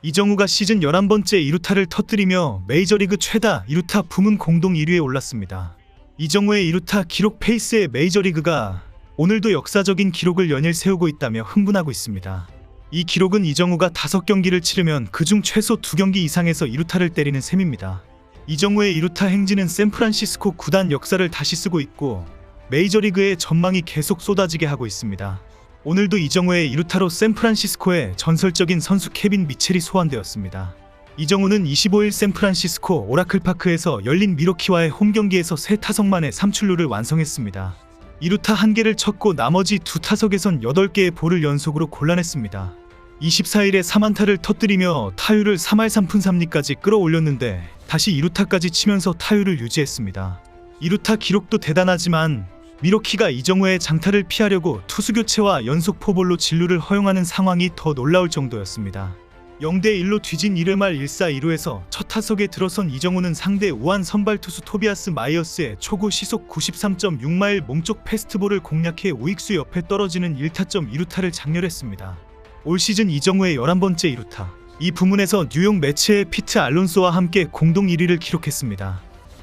이정우가 시즌 11번째 2루타를 터뜨리며 메이저리그 최다 2루타 부문 공동 1위에 올랐습니다. 이정우의 2루타 기록 페이스에 메이저리그가 오늘도 역사적인 기록을 연일 세우고 있다며 흥분하고 있습니다. 이 기록은 이정우가 5경기를 치르면 그중 최소 2경기 이상에서 2루타를 때리는 셈입니다. 이정우의 2루타 행진은 샌프란시스코 구단 역사를 다시 쓰고 있고 메이저리그의 전망이 계속 쏟아지게 하고 있습니다. 오늘도 이정우의 2루타로 샌프란시스코의 전설적인 선수 케빈 미첼이 소환되었습니다. 이정우는 25일 샌프란시스코 오라클파크에서 열린 미러키와의 홈경기에서 3타석 만에 3출루를 완성했습니다. 2루타 1개를 쳤고 나머지 2타석에선 8개의 볼을 연속으로 골라냈습니다. 24일에 3안타를 터뜨리며 타율을 3할 3푼 3리까지 끌어올렸는데 다시 2루타까지 치면서 타율을 유지했습니다. 2루타 기록도 대단하지만 미러키가 이정우의 장타를 피하려고 투수 교체와 연속 포볼로 진루를 허용하는 상황이 더 놀라울 정도였습니다. 0대1로 뒤진 1회 말 1사 2루에서 첫 타석에 들어선 이정우는 상대 우한 선발 투수 토비아스 마이어스의 초구 시속 93.6마일 몸쪽 패스트볼을 공략해 우익수 옆에 떨어지는 1타점 2루타를 장렬했습니다. 올 시즌 이정우의 11번째 2루타. 이 부문에서 뉴욕 매츠의 피트 알론소와 함께 공동 1위를 기록했습니다.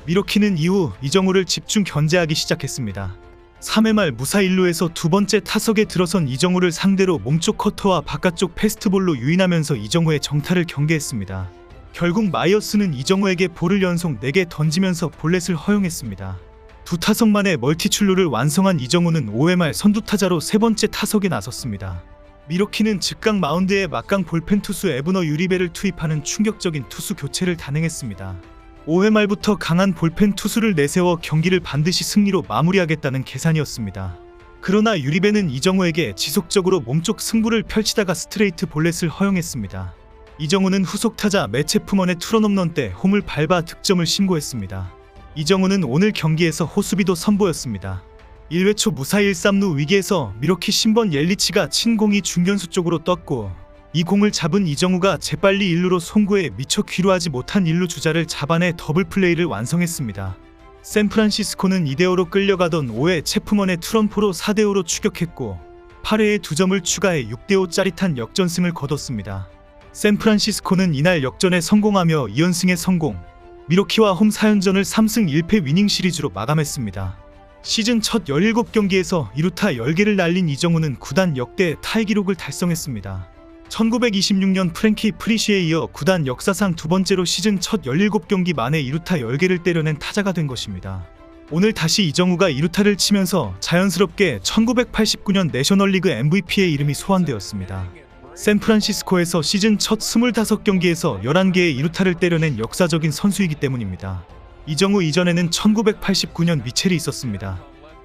미러키는 이후 이정우를 집중 견제하기 시작했습니다. 3회 말 무사 1루에서 두 번째 타석에 들어선 이정우를 상대로 몸쪽 커터와 바깥쪽 패스트볼로 유인하면서 이정우의 정타를 경계했습니다. 결국 마이어스는 이정우에게 볼을 연속 4개 던지면서 볼넷을 허용했습니다. 두 타석 만에 멀티출루를 완성한 이정우는 5회 말 선두타자로 세 번째 타석에 나섰습니다. 미러키는 즉각 마운드에 막강 볼펜 투수 에브너 유리베를 투입하는 충격적인 투수 교체를 단행했습니다. 5회 말부터 강한 볼펜 투수를 내세워 경기를 반드시 승리로 마무리하겠다는 계산이었습니다. 그러나 유리베는 이정우에게 지속적으로 몸쪽 승부를 펼치다가 스트레이트 볼넷을 허용했습니다. 이정우는 후속 타자 매체프먼의 투런 홈런 때 홈을 밟아 득점을 신고했습니다. 이정우는 오늘 경기에서 호수비도 선보였습니다. 1회 초 무사 1-3루 위기에서 미러키 신번 옐리치가 친 공이 중견수 쪽으로 떴고 이 공을 잡은 이정우가 재빨리 1루로 송구해 미처 귀루하지 못한 1루 주자를 잡아내 더블 플레이를 완성했습니다. 샌프란시스코는 2대5로 끌려가던 5회 체프먼의 투런포로 4대5로 추격했고 8회에 2점을 추가해 6대5 짜릿한 역전승을 거뒀습니다. 샌프란시스코는 이날 역전에 성공하며 2연승에 성공, 미러키와 홈 4연전을 3승 1패 위닝 시리즈로 마감했습니다. 시즌 첫 17경기에서 2루타 10개를 날린 이정우는 구단 역대 타이 기록을 달성했습니다. 1926년 프랭키 프리쉬에 이어 구단 역사상 두 번째로 시즌 첫 17경기 만에 2루타 10개를 때려낸 타자가 된 것입니다. 오늘 다시 이정우가 2루타를 치면서 자연스럽게 1989년 내셔널리그 MVP의 이름이 소환되었습니다. 샌프란시스코에서 시즌 첫 25경기에서 11개의 2루타를 때려낸 역사적인 선수이기 때문입니다. 이정우 이전에는 1989년 미첼이 있었습니다.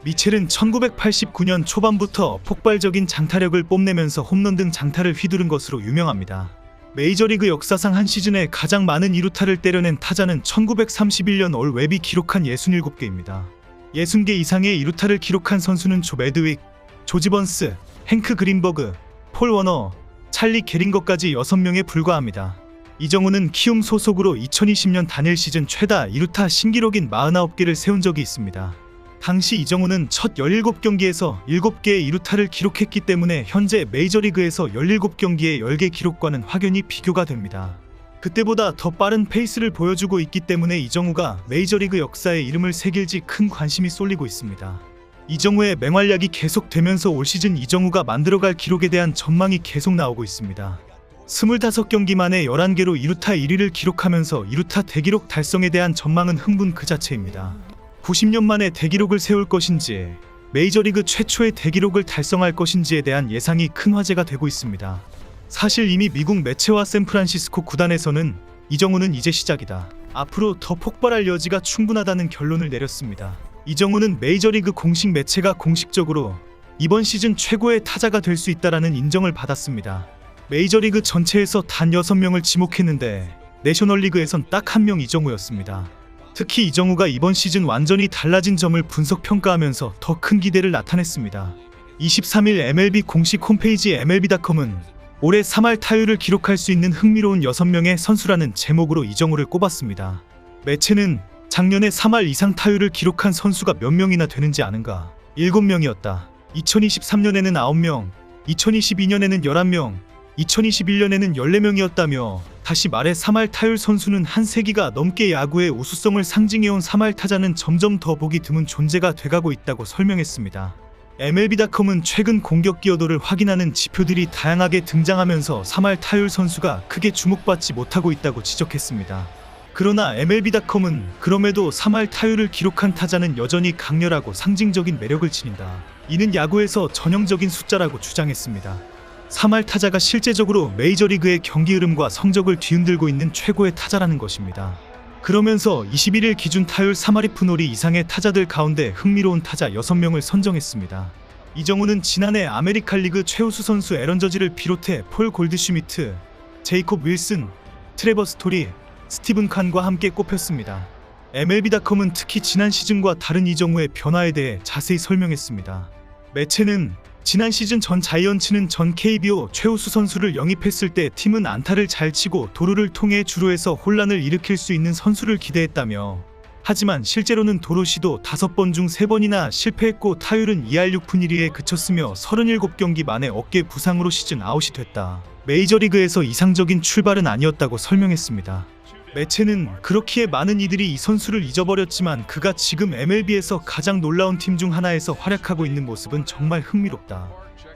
미첼은 1989년 초반부터 폭발적인 장타력을 뽐내면서 홈런 등 장타를 휘두른 것으로 유명합니다. 메이저리그 역사상 한 시즌에 가장 많은 2루타를 때려낸 타자는 1931년 올 웹이 기록한 67개입니다. 60개 이상의 2루타를 기록한 선수는 조 매드윅, 조지 번스, 행크 그린버그, 폴 워너, 찰리 게링거까지 6명에 불과합니다. 이정우는 키움 소속으로 2020년 단일 시즌 최다 2루타 신기록인 49개를 세운 적이 있습니다. 당시 이정우는 첫 17경기에서 7개의 2루타를 기록했기 때문에 현재 메이저리그에서 17경기의 10개 기록과는 확연히 비교가 됩니다. 그때보다 더 빠른 페이스를 보여주고 있기 때문에 이정우가 메이저리그 역사에 이름을 새길지 큰 관심이 쏠리고 있습니다. 이정우의 맹활약이 계속되면서 올 시즌 이정우가 만들어갈 기록에 대한 전망이 계속 나오고 있습니다. 25경기 만에 11개로 2루타 1위를 기록하면서 2루타 대기록 달성에 대한 전망은 흥분 그 자체입니다. 90년 만에 대기록을 세울 것인지 메이저리그 최초의 대기록을 달성할 것인지에 대한 예상이 큰 화제가 되고 있습니다. 사실 이미 미국 매체와 샌프란시스코 구단에서는 이정우는 이제 시작이다, 앞으로 더 폭발할 여지가 충분하다는 결론을 내렸습니다. 이정우는 메이저리그 공식 매체가 공식적으로 이번 시즌 최고의 타자가 될 수 있다라는 인정을 받았습니다. 메이저리그 전체에서 단 6명을 지목했는데 내셔널리그에선 딱 1명 이정우였습니다. 특히 이정우가 이번 시즌 완전히 달라진 점을 분석평가하면서 더 큰 기대를 나타냈습니다. 23일 MLB 공식 홈페이지 MLB.com은 올해 3할 타율을 기록할 수 있는 흥미로운 6명의 선수라는 제목으로 이정우를 꼽았습니다. 매체는 작년에 3할 이상 타율을 기록한 선수가 몇 명이나 되는지 아는가? 7명이었다. 2023년에는 9명, 2022년에는 11명, 2021년에는 14명이었다며 다시 말해 3할 타율 선수는 한 세기가 넘게 야구의 우수성을 상징해온 3할 타자는 점점 더 보기 드문 존재가 돼가고 있다고 설명했습니다. MLB.com은 최근 공격 기여도를 확인하는 지표들이 다양하게 등장하면서 3할 타율 선수가 크게 주목받지 못하고 있다고 지적했습니다. 그러나 MLB.com은 그럼에도 3할 타율을 기록한 타자는 여전히 강렬하고 상징적인 매력을 지닌다. 이는 야구에서 전형적인 숫자라고 주장했습니다. 3할 타자가 실제적으로 메이저리그의 경기 흐름과 성적을 뒤흔들고 있는 최고의 타자라는 것입니다. 그러면서 21일 기준 타율 3할 2푼 5리 이상의 타자들 가운데 흥미로운 타자 6명을 선정했습니다. 이정우는 지난해 아메리칸 리그 최우수 선수 에런 저지를 비롯해 폴 골드슈미트, 제이콥 윌슨, 트레버 스토리, 스티븐 칸과 함께 꼽혔습니다. MLB.com은 특히 지난 시즌과 다른 이정우의 변화에 대해 자세히 설명했습니다. 매체는 지난 시즌 전 자이언츠는 전 KBO 최우수 선수를 영입했을 때 팀은 안타를 잘 치고 도루를 통해 주루에서 혼란을 일으킬 수 있는 선수를 기대했다며, 하지만 실제로는 도루 시도 5번 중 3번이나 실패했고 타율은 2할 6푼 1리에 그쳤으며 37경기 만에 어깨 부상으로 시즌 아웃이 됐다. 메이저리그에서 이상적인 출발은 아니었다고 설명했습니다. 매체는 그렇기에 많은 이들이 이 선수를 잊어버렸지만 그가 지금 MLB에서 가장 놀라운 팀 중 하나에서 활약하고 있는 모습은 정말 흥미롭다.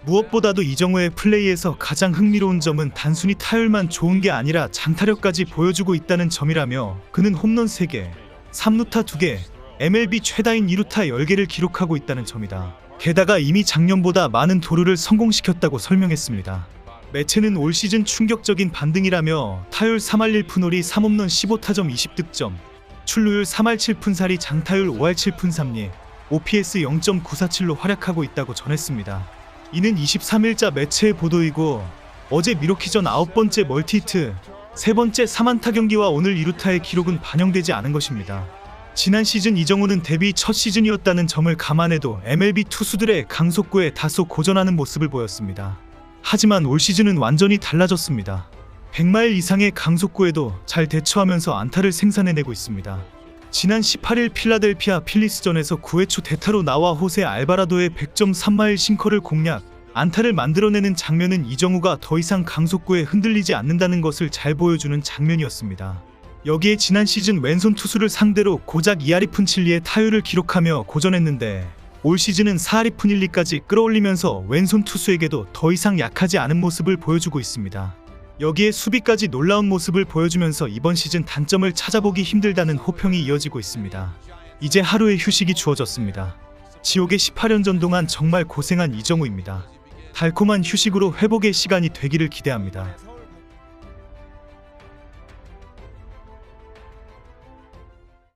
무엇보다도 이정우의 플레이에서 가장 흥미로운 점은 단순히 타율만 좋은 게 아니라 장타력까지 보여주고 있다는 점이라며, 그는 홈런 3개, 3루타 2개, MLB 최다인 2루타 10개를 기록하고 있다는 점이다. 게다가 이미 작년보다 많은 도루를 성공시켰다고 설명했습니다. 매체는 올 시즌 충격적인 반등이라며 타율 3할 1푼 5리 3홈런 15타점 20득점, 출루율 3할 7푼 4리 장타율 5할 7푼 3리, OPS 0.947로 활약하고 있다고 전했습니다. 이는 23일자 매체의 보도이고, 어제 미러키전 9번째 멀티히트, 3번째 3안타 경기와 오늘 2루타의 기록은 반영되지 않은 것입니다. 지난 시즌 이정우는 데뷔 첫 시즌이었다는 점을 감안해도 MLB 투수들의 강속구에 다소 고전하는 모습을 보였습니다. 하지만 올 시즌은 완전히 달라졌습니다. 100마일 이상의 강속구에도 잘 대처하면서 안타를 생산해내고 있습니다. 지난 18일 필라델피아 필리스전에서 9회 초 대타로 나와 호세 알바라도의 100.3마일 싱커를 공략, 안타를 만들어내는 장면은 이정우가 더 이상 강속구에 흔들리지 않는다는 것을 잘 보여주는 장면이었습니다. 여기에 지난 시즌 왼손 투수를 상대로 고작 2할 2푼 7리의 타율을 기록하며 고전했는데, 올 시즌은 4할 2푼 1리까지 끌어올리면서 왼손 투수에게도 더 이상 약하지 않은 모습을 보여주고 있습니다. 여기에 수비까지 놀라운 모습을 보여주면서 이번 시즌 단점을 찾아보기 힘들다는 호평이 이어지고 있습니다. 이제 하루의 휴식이 주어졌습니다. 지옥의 18연전 동안 정말 고생한 이정우입니다. 달콤한 휴식으로 회복의 시간이 되기를 기대합니다.